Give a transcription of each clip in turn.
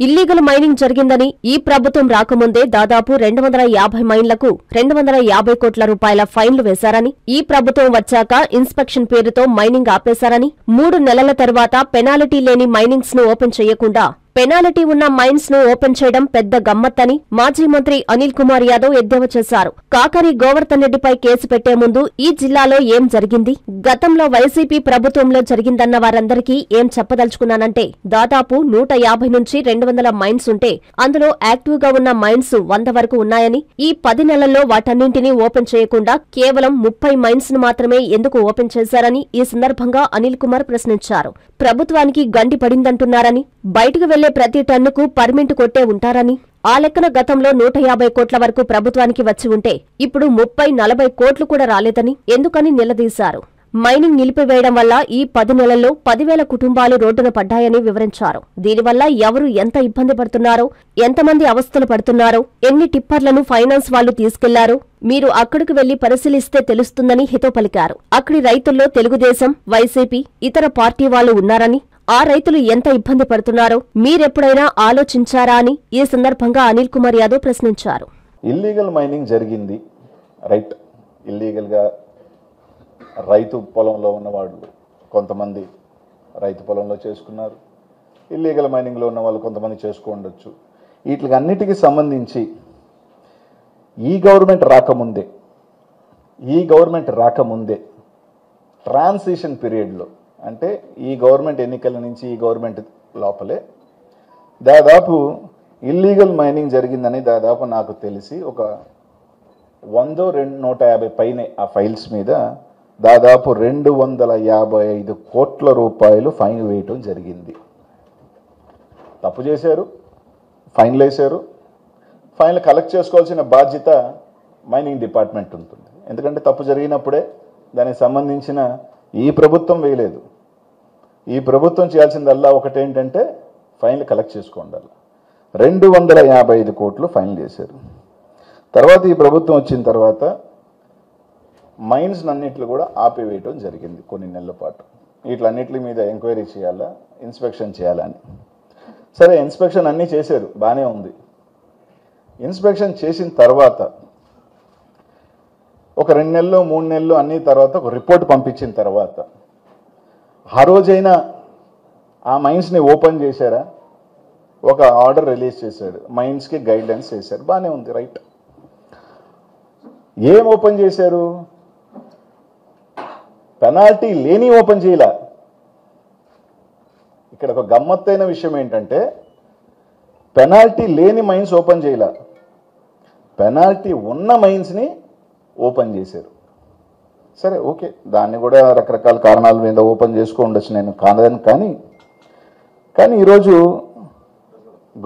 Illegal mining జరిగిందని ఈ ప్రభుత్వం రాకముందే దాదాపు 250 మైన్లకు 250 కోట్ల రూపాయల ఫైన్లు వేశారని, ఈ ప్రభుత్వం వచ్చాక ఇన్స్పెక్షన్ పేరుతో మైనింగ్ ఆపేశారని, 3 నెలల తర్వాత పెనాల్టీ లేని మైనింగ్స్ ను ఓపెన్ చేయకుండా పెనాల్టీ ఉన్న మైన్స్ ను ఓపెన్ చేయడం పెద్ద గమ్మత్తని మాజీ మంత్రి అనిల్ కుమార్ యాదవ్ ఎద్దేవా చేశారు. కాకరి గోవర్ధన్ రెడ్డిపై కేసు పెట్టే ముందు ఈ జిల్లాలో ఏం జరిగింది, గతంలో వైసీపీ ప్రభుత్వంలో జరిగిందన్న వారందరికీ ఏం చెప్పదలుచుకున్నానంటే దాదాపు 150 నుంచి 200 మైన్స్ ఉంటే అందులో యాక్టివ్ గా ఉన్న మైన్స్ 100 వరకు ఉన్నాయని, ఈ 10 నెలల్లో వాటన్నింటినీ ఓపెన్ చేయకుండా కేవలం 30 మైన్స్ ను మాత్రమే ఎందుకు ఓపెన్ చేశారని ఈ సందర్భంగా అనిల్ కుమార్ ప్రశ్నించారు. ప్రభుత్వానికి గండి పడిందంటున్నారని, బయటకు వెళ్లే ప్రతి టన్నుకు పర్మిట్ కొట్టే ఉంటారని, ఆ లెక్కన గతంలో 150 కోట్ల వరకు ప్రభుత్వానికి వచ్చి ఉంటే ఇప్పుడు 30-40 కోట్లు కూడా రాలేదని ఎందుకని నిలదీశారు. మైనింగ్ నిలిపివేయడం వల్ల ఈ 10 నెలల్లో 10,000 కుటుంబాలు రోడ్డున పడ్డాయని వివరించారు. దీనివల్ల ఎవరు ఎంత ఇబ్బంది పడుతున్నారో, ఎంతమంది అవస్థలు పడుతున్నారో, ఎన్ని టిప్పర్లను ఫైనాన్స్ వాళ్లు తీసుకెళ్లారో మీరు అక్కడికి వెళ్లి పరిశీలిస్తే తెలుస్తుందని హితో పలికారు. అక్కడి రైతుల్లో తెలుగుదేశం, వైసీపీ, ఇతర పార్టీ వాళ్లు ఉన్నారని, ఆ రైతులు ఎంత ఇబ్బంది పడుతున్నారో మీరెప్పుడైనా ఆలోచించారా అని ఈ సందర్భంగా అనిల్ కుమార్ యాదవ్ ప్రశ్నించారు. ఇల్లీగల్ మైనింగ్ జరిగింది, రైట్. ఇల్లీగల్గా రైతు పొలంలో ఉన్నవాళ్ళు కొంతమంది రైతు పొలంలో చేసుకున్నారు, ఇల్లీగల్ మైనింగ్లో ఉన్న వాళ్ళు కొంతమంది చేసుకోండొచ్చు. వీటికి అన్నిటికీ సంబంధించి ఈ గవర్నమెంట్ రాకముందే ట్రాన్సిషన్ పీరియడ్లో, అంటే ఈ గవర్నమెంట్ ఎన్నికల నుంచి ఈ గవర్నమెంట్ లోపలే దాదాపు ఇల్లీగల్ మైనింగ్ జరిగిందని దాదాపు నాకు తెలిసి ఒక 100-150 పైనే ఆ ఫైల్స్ మీద దాదాపు 255 కోట్ల రూపాయలు ఫైన్ వేయటం జరిగింది. తప్పు చేశారు, ఫైన్లు వేశారు. ఫైన్లు కలెక్ట్ చేసుకోవాల్సిన బాధ్యత మైనింగ్ డిపార్ట్మెంట్ ఉంటుంది. ఎందుకంటే తప్పు జరిగినప్పుడే దానికి సంబంధించిన ఈ ప్రభుత్వం వేయలేదు. ఈ ప్రభుత్వం చేయాల్సిందల్లా ఒకటేంటంటే ఫైన్లు కలెక్ట్ చేసుకోండాలి. 255 కోట్లు ఫైన్లు చేశారు. తర్వాత ఈ ప్రభుత్వం వచ్చిన తర్వాత మైన్స్ అన్నిట్లు కూడా ఆపివేయటం జరిగింది కొన్ని నెలల పాటు. వీటిలన్నిటి మీద ఎంక్వైరీ చేయాలా, ఇన్స్పెక్షన్ చేయాలని. సరే, ఇన్స్పెక్షన్ అన్నీ చేశారు, బాగానే ఉంది. ఇన్స్పెక్షన్ చేసిన తర్వాత ఒక 2 నెలలు 3 నెలలు అన్ని తర్వాత ఒక రిపోర్ట్ పంపించిన తర్వాత ఆ రోజైనా ఆ మైన్స్ని ఓపెన్ చేశారా? ఒక ఆర్డర్ రిలీజ్ చేశాడు, మైన్స్కి గైడ్లైన్స్ చేశారు, బాగానే ఉంది, రైట్. ఏం ఓపెన్ చేశారు? పెనాల్టీ లేని ఓపెన్ చేయలే. ఇక్కడ ఒక గమ్మత్తైన విషయం ఏంటంటే పెనాల్టీ లేని మైన్స్ ఓపెన్ చేయలే, పెనాల్టీ ఉన్న మైన్స్ని ఓపెన్ చేశారు. సరే, ఓకే, దాన్ని కూడా రకరకాల కారణాల మీద ఓపెన్ చేసుకోండొచ్చు, నేను కాదని. కానీ ఈరోజు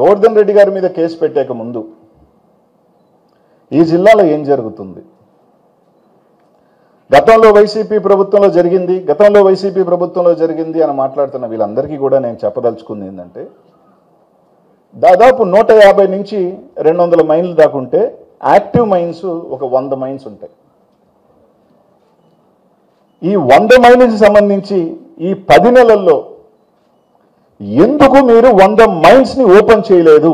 గోవర్ధన్ రెడ్డి గారి మీద కేసు పెట్టాక ముందు ఈ జిల్లాలో ఏం జరుగుతుంది? గతంలో వైసీపీ ప్రభుత్వంలో జరిగింది అని మాట్లాడుతున్న వీళ్ళందరికీ కూడా నేను చెప్పదలుచుకుంది ఏంటంటే దాదాపు 150 నుంచి 200 మైన్లు దాకుంటే యాక్టివ్ మైన్స్ ఒక 100 మైన్స్ ఉంటాయి. ఈ 100 మైన్స్కి సంబంధించి ఈ 10 నెలల్లో ఎందుకు మీరు 100 మైన్స్ని ఓపెన్ చేయలేదు?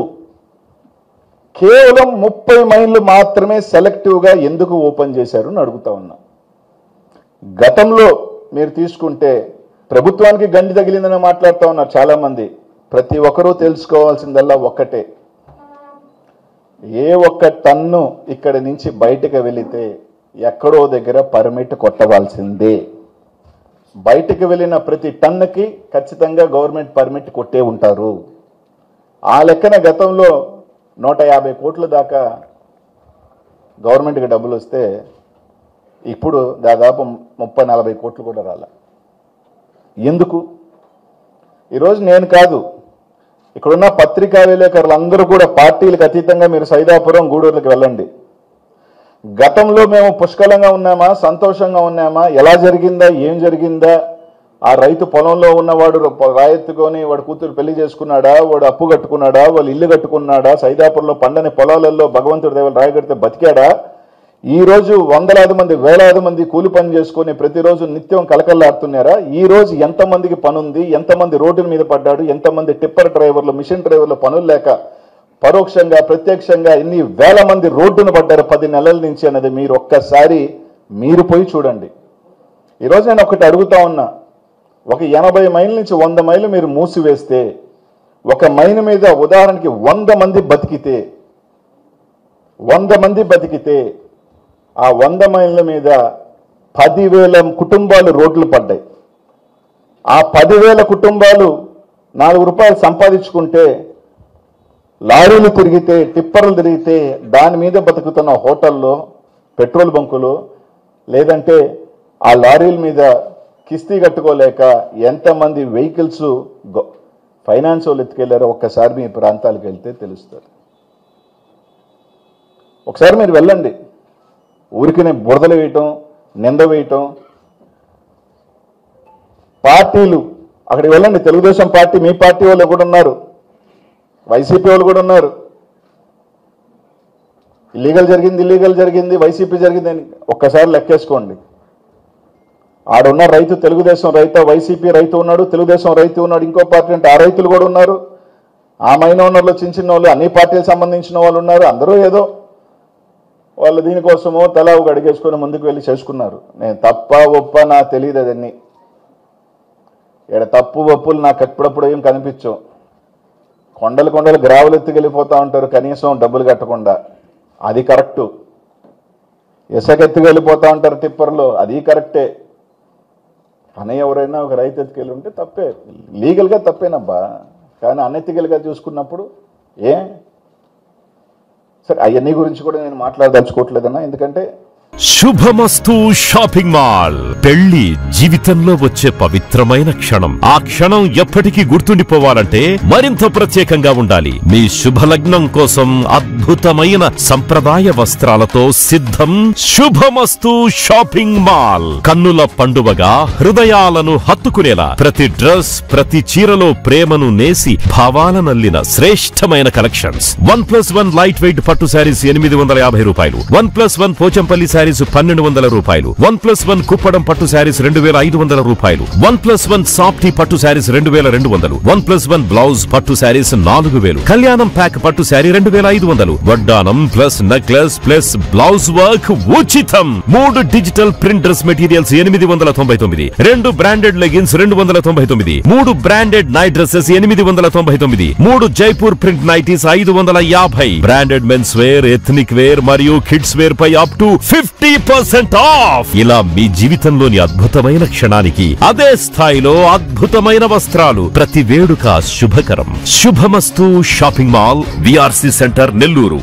కేవలం 30 మైన్లు మాత్రమే సెలెక్టివ్గా ఎందుకు ఓపెన్ చేశారు అని అడుగుతా ఉన్నా. గతంలో మీరు తీసుకుంటే ప్రభుత్వానికి గండి తగిలిందని మాట్లాడుతూ ఉన్నారు చాలామంది. ప్రతి ఒక్కరూ తెలుసుకోవాల్సిందల్లా ఒక్కటే, ఏ ఒక్క టన్ను ఇక్కడి నుంచి బయటకు వెళితే ఎక్కడో దగ్గర పర్మిట్ కొట్టవలసిందే. బయటకు వెళ్ళిన ప్రతి టన్నుకి ఖచ్చితంగా గవర్నమెంట్ పర్మిట్ కొట్టే ఉంటారు. ఆ లెక్కన గతంలో 150 కోట్ల దాకా గవర్నమెంట్కి డబ్బులు వస్తే ఇప్పుడు దాదాపు 30-40 కోట్లు కూడా రాల. ఎందుకు? ఈరోజు నేను కాదు, ఇక్కడున్న పత్రికా విలేకరులు అందరూ కూడా పార్టీలకు అతీతంగా మీరు సైదాపురం, గూడూరులకు వెళ్ళండి. గతంలో మేము పుష్కలంగా ఉన్నామా, సంతోషంగా ఉన్నామా, ఎలా జరిగిందా, ఏం జరిగిందా, ఆ రైతు పొలంలో ఉన్నవాడు రాయెత్తుకొని వాడు కూతురు పెళ్లి చేసుకున్నాడా, వాడు అప్పు కట్టుకున్నాడా, వాళ్ళు ఇల్లు కట్టుకున్నాడా, సైదాపురంలో పండని పొలాలలో భగవంతుడి దేవులు రాయగడితే బతికాడా, ఈ రోజు వందలాది మంది వేలాది మంది కూలి పని చేసుకొని ప్రతిరోజు నిత్యం కలకల్లాడుతున్నారా? ఈ రోజు ఎంతమందికి పనుంది, ఎంతమంది రోడ్డుల మీద పడ్డాడు, ఎంతమంది టిప్పర్ డ్రైవర్లు, మిషన్ డ్రైవర్లు పనులు లేక పరోక్షంగా ప్రత్యక్షంగా ఎన్ని వేల మంది రోడ్డును పడ్డారు 10 నెలల నుంచి అనేది మీరు ఒక్కసారి మీరు పోయి చూడండి. ఈరోజు నేను ఒకటి అడుగుతా ఉన్నా, ఒక 80 మైళ్ళ నుంచి 100 మైళ్ళు మీరు మూసివేస్తే, ఒక మైన్ మీద ఉదాహరణకి 100 మంది బతికితే, 100 మంది బతికితే ఆ 100 మైళ్ళ మీద 10,000 కుటుంబాలు రోడ్లు పడ్డాయి. ఆ 10,000 కుటుంబాలు 4 రూపాయలు సంపాదించుకుంటే, లారీలు తిరిగితే, టిప్పర్లు తిరిగితే, దాని మీద బతుకుతున్న హోటల్లో, పెట్రోల్ బంకులు, లేదంటే ఆ లారీల మీద కిస్తీ కట్టుకోలేక ఎంతమంది వెహికల్స్ ఫైనాన్స్ వాళ్ళు ఎత్తుకెళ్లారో ఒక్కసారి మీ ప్రాంతాలకు వెళ్తే తెలుస్తుంది. ఒకసారి మీరు వెళ్ళండి. ఊరికినే బురదలు వేయటం, నింద వేయటం. పార్టీలు అక్కడికి వెళ్ళండి. తెలుగుదేశం పార్టీ, మీ పార్టీ వాళ్ళు కూడా ఉన్నారు, వైసీపీ వాళ్ళు కూడా ఉన్నారు. ఇల్లీగల్ జరిగింది, వైసీపీ జరిగింది అని ఒక్కసారి లెక్కేసుకోండి. ఆడున్న రైతు తెలుగుదేశం రైతు, వైసీపీ రైతు ఉన్నాడు, తెలుగుదేశం రైతు ఉన్నాడు, ఇంకో పార్టీ అంటే ఆ రైతులు కూడా ఉన్నారు. ఆ మైన్ ఓనర్లు చిన్న వాళ్ళు, అన్ని పార్టీలకు సంబంధించిన వాళ్ళు ఉన్నారు. అందరూ ఏదో వాళ్ళు దీనికోసమో తలా ఒక అడిగేసుకొని ముందుకు వెళ్ళి చేసుకున్నారు. నేను తప్ప ఒప్ప నాకు తెలియదు. అదన్నీ ఇక్కడ తప్పు ఒప్పులు నాకు ఎప్పుడప్పుడు ఏం కనిపించవు. కొండలు గ్రావులు ఎత్తుకెళ్ళిపోతూ ఉంటారు కనీసం డబ్బులు కట్టకుండా, అది కరెక్టు. ఇసుకెత్తుకెళ్ళిపోతూ ఉంటారు టిప్పర్లో, అది కరెక్టే. అని ఎవరైనా ఒక రైతు ఎత్తుకెళ్ళి ఉంటే తప్పే, లీగల్గా తప్పేనబ్బా. కానీ అనెతికల్గా చూసుకున్నప్పుడు సరే అవన్నీ గురించి కూడా నేను మాట్లాడదలుచుకోవట్లేదన్నా. ఎందుకంటే శుభమస్తు షాపింగ్ మాల్. పెళ్లి జీవితంలో వచ్చే పవిత్రమైన క్షణం. ఆ క్షణం ఎప్పటికీ గుర్తుండిపోవాలంటే మరింత ప్రత్యేకంగా ఉండాలి. మీ శుభలగ్నం కోసం అద్భుతమైన సంప్రదాయ వస్త్రాలతో సిద్ధం శుభమస్తు షాపింగ్ మాల్. కన్నుల పండువగా హృదయాలను హత్తుకునేలా ప్రతి డ్రెస్, ప్రతి చీరలో ప్రేమను నేసి భావాలనల్లిన శ్రేష్టమైన కలెక్షన్స్. 1+1 లైట్ వెయిట్ పట్టు శారీస్ 850 రూపాయలు, 1+1 పోచంపల్లి శారీస్ 1200 రూపాయలు, 1+1 కుప్పడం పట్టు శారీస్ 2500 రూపాయలు, 1+1 సాఫ్టీ పట్టు శారీస్ 2200, 1+1 బ్లౌజ్ పట్టు శారీస్ 4000, కళ్యాణం ప్యాక్ పట్టు శారీ 2500, వడ్డానం plus necklace plus blouse work ఉచితం. 3 digital print dress materials 899, 2 branded leggings 299, 3 branded night dresses 899, 3 Jaipur print nighties 550, branded men's wear, ethnic wear మరియు కిడ్స్ వేర్ పై అప్ టు 50% ఆఫ్. ఇలా మీ జీవితంలోని అద్భుతమైన క్షణానికి అదే స్థాయిలో అద్భుతమైన వస్త్రాలు. ప్రతి వేడుక శుభకరం. శుభమస్తు shopping mall, VRC centre, Nellore.